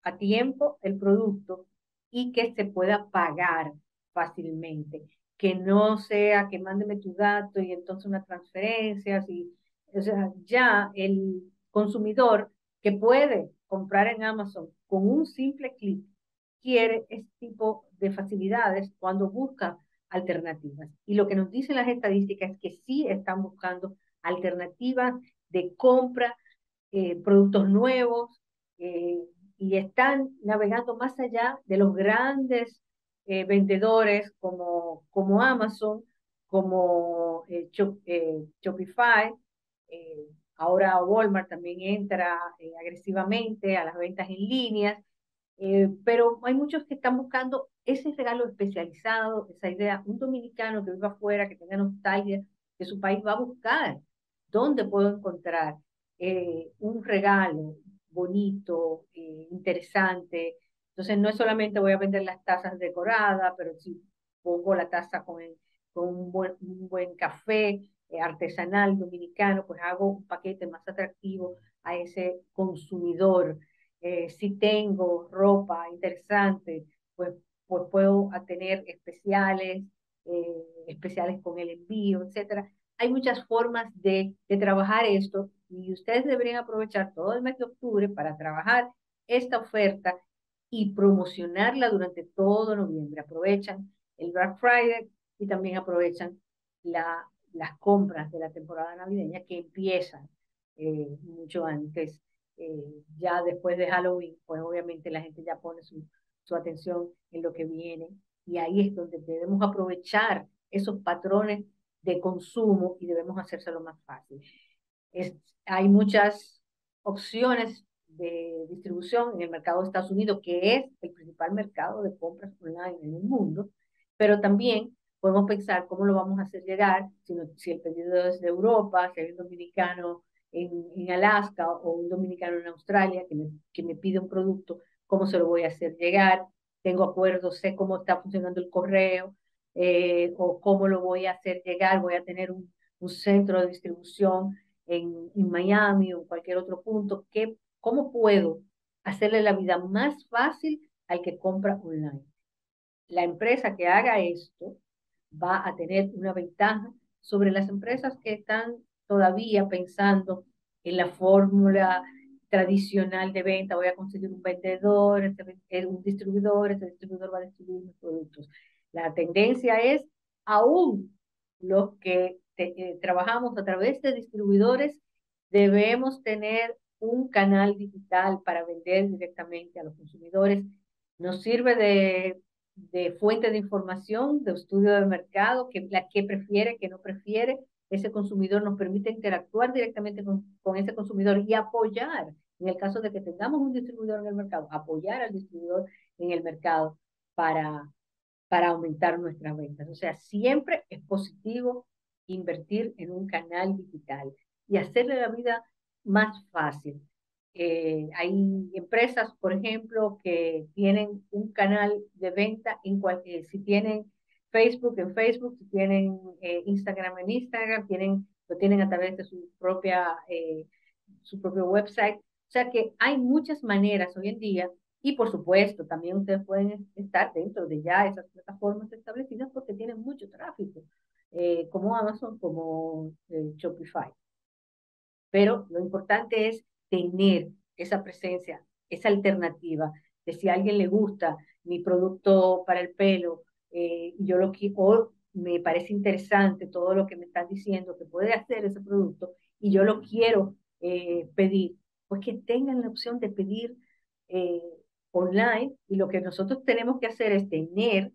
S6: a tiempo el producto y que se pueda pagar fácilmente. Que no sea que mándeme tu dato y entonces una transferencia. Así. O sea, ya el consumidor que puede comprar en Amazon con un simple clic quiere este tipo de facilidades cuando busca alternativas. Y lo que nos dicen las estadísticas es que sí están buscando alternativas de compra, productos nuevos, eh, y están navegando más allá de los grandes vendedores como Amazon, como Shopify. eh, Ahora Walmart también entra agresivamente a las ventas en líneas, pero hay muchos que están buscando ese regalo especializado, esa idea. Un dominicano que viva afuera, que tenga nostalgia de su país, va a buscar dónde puedo encontrar un regalo bonito, interesante. Entonces, no es solamente voy a vender las tazas decoradas, pero si pongo la taza con un buen café artesanal dominicano, pues hago un paquete más atractivo a ese consumidor. Si tengo ropa interesante, pues, pues puedo tener especiales con el envío, etcétera. Hay muchas formas de trabajar esto y ustedes deberían aprovechar todo el mes de octubre para trabajar esta oferta y promocionarla durante todo noviembre. Aprovechan el Black Friday y también aprovechan las compras de la temporada navideña que empiezan mucho antes. Ya después de Halloween, pues obviamente la gente ya pone su atención en lo que viene y ahí es donde debemos aprovechar esos patrones de consumo y debemos hacérselo más fácil. Es, Hay muchas opciones de distribución en el mercado de Estados Unidos, que es el principal mercado de compras online en el mundo, pero también podemos pensar cómo lo vamos a hacer llegar, si el pedido es de Europa, si hay un dominicano en Alaska o un dominicano en Australia que me pide un producto, cómo se lo voy a hacer llegar. Tengo acuerdos, sé cómo está funcionando el correo, o cómo lo voy a hacer llegar. Voy a tener un centro de distribución en Miami o en cualquier otro punto. ¿Cómo puedo hacerle la vida más fácil al que compra online? La empresa que haga esto va a tener una ventaja sobre las empresas que están todavía pensando en la fórmula tradicional de venta. Voy a conseguir un vendedor, un distribuidor, ese distribuidor va a distribuir mis productos. La tendencia es, aún los que trabajamos a través de distribuidores, debemos tener un canal digital para vender directamente a los consumidores. Nos sirve de fuente de información, de estudio de mercado, que prefiere, que no prefiere. Ese consumidor nos permite interactuar directamente con ese consumidor y apoyar, en el caso de que tengamos un distribuidor en el mercado, apoyar al distribuidor en el mercado para, para aumentar nuestras ventas. O sea, siempre es positivo invertir en un canal digital y hacerle la vida más fácil. Hay empresas, por ejemplo, que tienen un canal de venta si tienen Facebook en Facebook, si tienen Instagram en Instagram, lo tienen a través de su propio website. O sea que hay muchas maneras hoy en día y por supuesto también ustedes pueden estar dentro de ya esas plataformas establecidas porque tienen mucho tráfico, como Amazon, como Shopify. Pero lo importante es tener esa presencia, esa alternativa, de si a alguien le gusta mi producto para el pelo, yo lo o me parece interesante todo lo que me están diciendo que puede hacer ese producto y yo lo quiero pedir, pues que tengan la opción de pedir eh, online y lo que nosotros tenemos que hacer es tener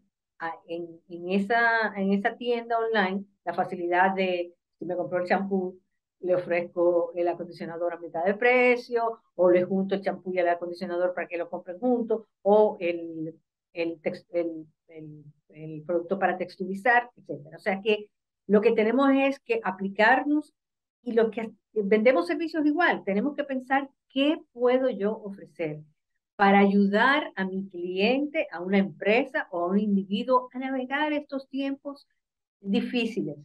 S6: en esa tienda online la facilidad de, si me compró el champú, le ofrezco el acondicionador a mitad de precio, o le junto el champú y el acondicionador para que lo compren juntos, o el producto para texturizar, etcétera. O sea que lo que tenemos es que aplicarnos y lo que vendemos servicios igual, tenemos que pensar qué puedo yo ofrecer para ayudar a mi cliente, a una empresa o a un individuo a navegar estos tiempos difíciles.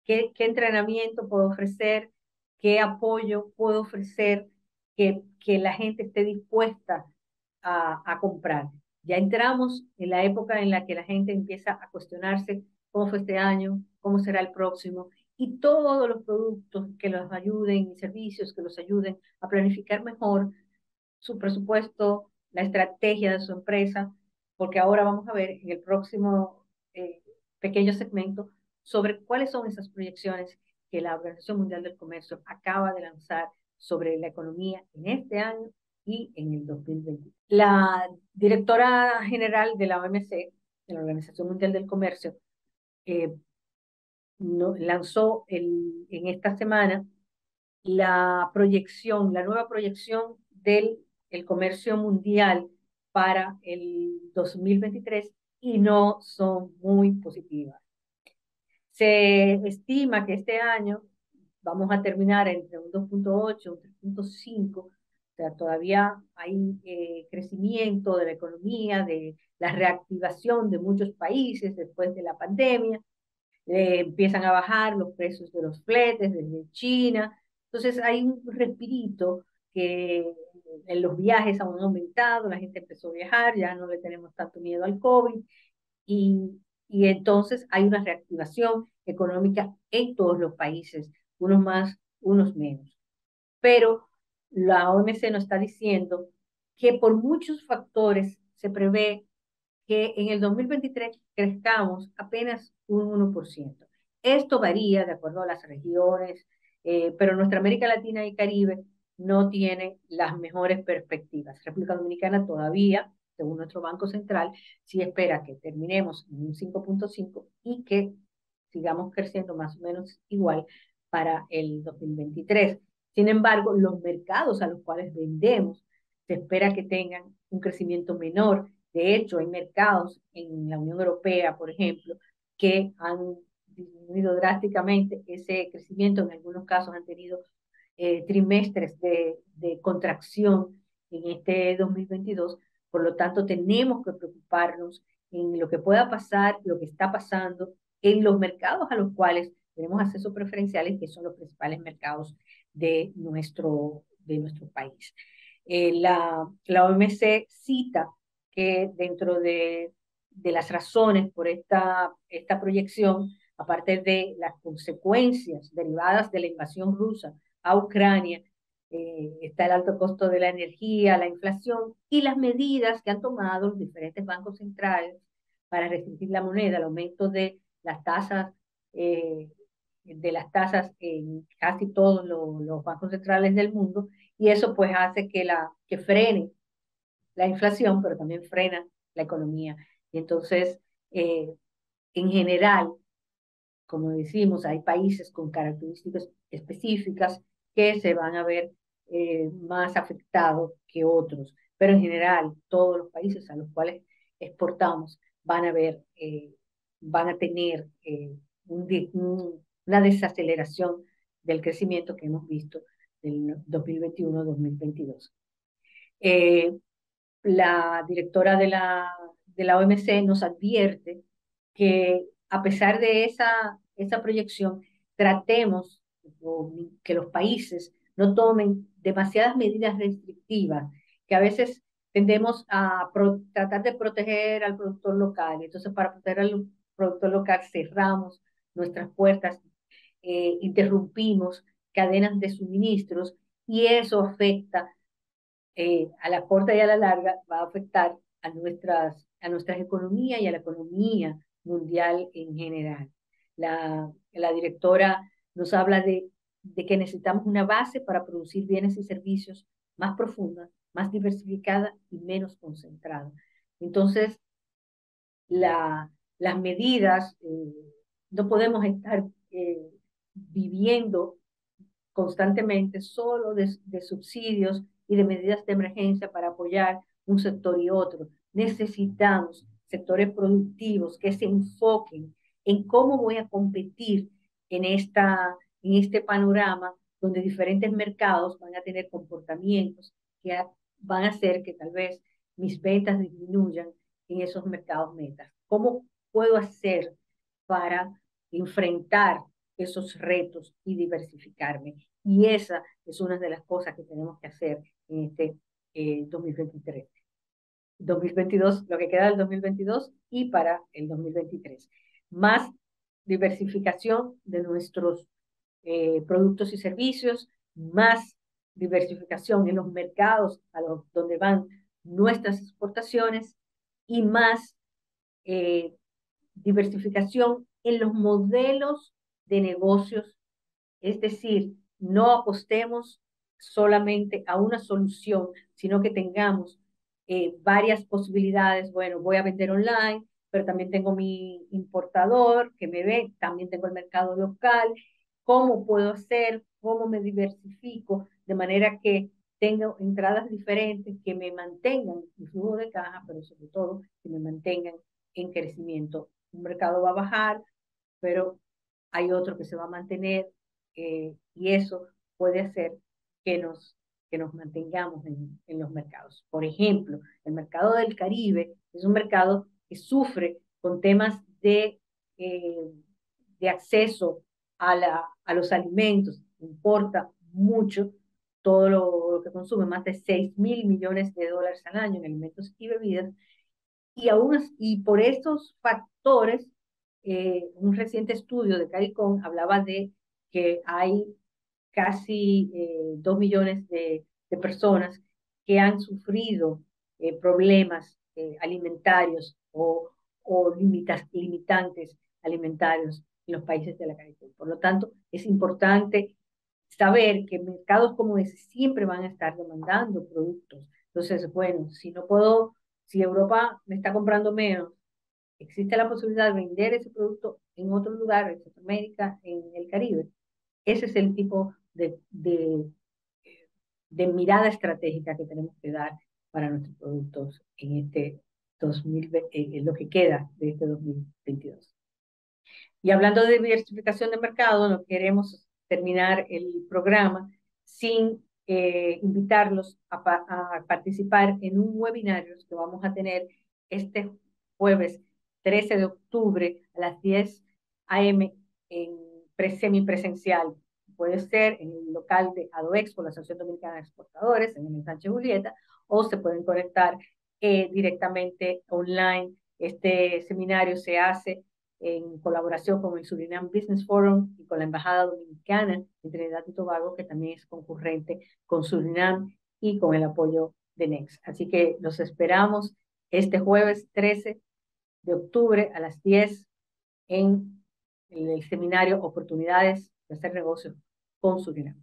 S6: ¿Qué entrenamiento puedo ofrecer? ¿Qué apoyo puedo ofrecer que la gente esté dispuesta a comprar? Ya entramos en la época en la que la gente empieza a cuestionarse cómo fue este año, cómo será el próximo, y todos los productos que los ayuden y servicios que los ayuden a planificar mejor su presupuesto, la estrategia de su empresa, porque ahora vamos a ver en el próximo pequeño segmento sobre cuáles son esas proyecciones que la Organización Mundial del Comercio acaba de lanzar sobre la economía en este año y en el 2020. La directora general de la OMC, de la Organización Mundial del Comercio, eh, lanzó en esta semana la nueva proyección del el comercio mundial para el 2023 y no son muy positivas. Se estima que este año vamos a terminar entre un 2.8, un 3.5, o sea, todavía hay crecimiento de la economía, de la reactivación de muchos países después de la pandemia, empiezan a bajar los precios de los fletes desde China. Entonces hay un respirito que en los viajes han aumentado, la gente empezó a viajar, ya no le tenemos tanto miedo al COVID y entonces hay una reactivación económica en todos los países, unos más, unos menos. Pero la OMC nos está diciendo que por muchos factores se prevé que en el 2023 crezcamos apenas un 1%. Esto varía de acuerdo a las regiones, pero nuestra América Latina y Caribe no tiene las mejores perspectivas. República Dominicana todavía, según nuestro Banco Central, sí espera que terminemos en un 5.5 y que sigamos creciendo más o menos igual para el 2023. Sin embargo, los mercados a los cuales vendemos se espera que tengan un crecimiento menor. De hecho, hay mercados en la Unión Europea, por ejemplo, que han disminuido drásticamente ese crecimiento. En algunos casos han tenido trimestres de contracción en este 2022. Por lo tanto, tenemos que preocuparnos en lo que pueda pasar, lo que está pasando en los mercados a los cuales tenemos acceso preferenciales, que son los principales mercados de nuestro país. La OMC cita que dentro de las razones por esta proyección, aparte de las consecuencias derivadas de la invasión rusa a Ucrania, está el alto costo de la energía, la inflación y las medidas que han tomado los diferentes bancos centrales para restringir la moneda, el aumento eh, de las tasas en casi todos los bancos centrales del mundo, y eso pues hace que frene la inflación, pero también frena la economía. Y entonces, eh, en general, como decimos, hay países con características específicas que se van a ver más afectados que otros, pero en general todos los países a los cuales exportamos van a tener una desaceleración del crecimiento que hemos visto del 2021-2022. La directora de la OMC nos advierte que a pesar de esa proyección, tratemos que los países no tomen demasiadas medidas restrictivas, que a veces tendemos a tratar de proteger al productor local. Entonces, para proteger al productor local, cerramos nuestras puertas, interrumpimos cadenas de suministros y eso afecta a la corta y a la larga va a afectar a nuestras economías y a la economía mundial en general. La directora nos habla de que necesitamos una base para producir bienes y servicios más profunda, más diversificada y menos concentrada. Entonces, las medidas, no podemos estar viviendo constantemente solo de subsidios y de medidas de emergencia para apoyar un sector y otro. Necesitamos sectores productivos que se enfoquen en cómo voy a competir en este panorama donde diferentes mercados van a tener comportamientos que van a hacer que tal vez mis ventas disminuyan en esos mercados metas. ¿Cómo puedo hacer para enfrentar esos retos y diversificarme? Y esa es una de las cosas que tenemos que hacer en este 2023. 2022, lo que queda del 2022 y para el 2023. Más diversificación de nuestros productos y servicios, más diversificación en los mercados donde van nuestras exportaciones y más eh, diversificación en los modelos de negocios, es decir, no apostemos solamente a una solución, sino que tengamos varias posibilidades. Bueno, voy a vender online, pero también tengo mi importador que me ve, también tengo el mercado local. ¿Cómo puedo hacer? ¿Cómo me diversifico? De manera que tenga entradas diferentes que me mantengan mi flujo de caja, pero sobre todo que me mantengan en crecimiento. Un mercado va a bajar, pero hay otro que se va a mantener y eso puede hacer que nos mantengamos en los mercados. Por ejemplo, el mercado del Caribe es un mercado que sufre con temas de acceso a los alimentos, importa mucho todo lo que consume, más de 6.000 millones de dólares al año en alimentos y bebidas, y por estos factores, un reciente estudio de CARICOM hablaba de que hay casi 2 millones de personas que han sufrido problemas alimentarios o limitantes alimentarios en los países de la CARICOM. Por lo tanto, es importante saber que mercados como ese siempre van a estar demandando productos. Entonces, bueno, si Europa me está comprando menos, existe la posibilidad de vender ese producto en otro lugar, en Centroamérica, en el Caribe. Ese es el tipo de mirada estratégica que tenemos que dar para nuestros productos en este 2020, en lo que queda de este 2022. Y hablando de diversificación de mercado, no queremos terminar el programa sin invitarlos a participar en un webinario que vamos a tener este jueves 13 de octubre a las 10 a.m. en semipresencial. Puede ser en el local de ADOEXPO, la Asociación Dominicana de Exportadores, en el Sánchez Julieta, o se pueden conectar directamente online. Este seminario se hace en colaboración con el Suriname Business Forum y con la Embajada Dominicana en Trinidad y Tobago, que también es concurrente con Suriname y con el apoyo de NEX. Así que los esperamos este jueves 13 de octubre a las 10 en el seminario Oportunidades de hacer negocios con Suriname.